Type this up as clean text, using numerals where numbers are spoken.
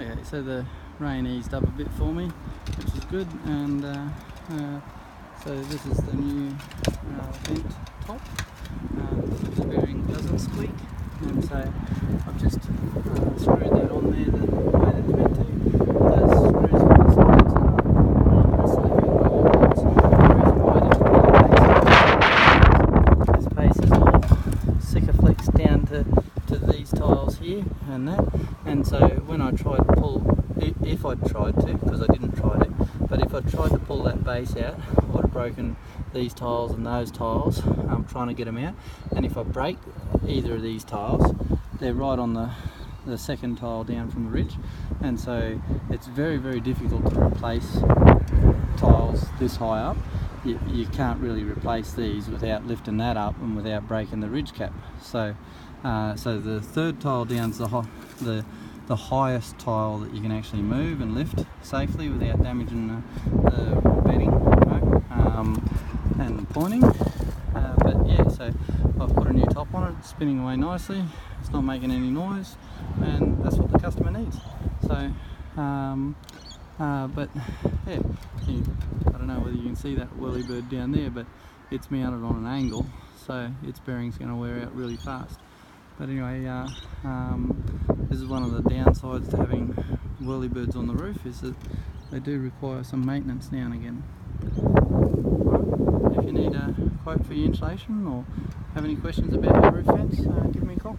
Okay, so the rain eased up a bit for me, which is good, and so this is the new vent top. The bearing doesn't squeak, and so I've just screwed that on there the way that it's meant to. Those screws on the sides are sleeping bolts. The reason why I didn't put this base is all Sikaflex down to these tiles here and that, and so when I tried to pull, if I tried to, because I didn't try it, but if I tried to pull that base out, I would have broken these tiles and those tiles. I'm trying to get them out, and if I break either of these tiles, they're right on the second tile down from the ridge, and so it's very, very difficult to replace tiles this high up. You can't really replace these without lifting that up and without breaking the ridge cap. So the third tile down's the highest tile that you can actually move and lift safely without damaging the bedding, and pointing. But yeah, so I've put a new top on it, it's spinning away nicely, it's not making any noise, and that's what the customer needs. So but yeah, I don't know whether you can see that whirlybird down there, but it's mounted on an angle, so its bearing's going to wear out really fast. But anyway, this is one of the downsides to having whirlybirds on the roof, is that they do require some maintenance now and again. If you need a quote for your insulation or have any questions about your roof vents, give me a call.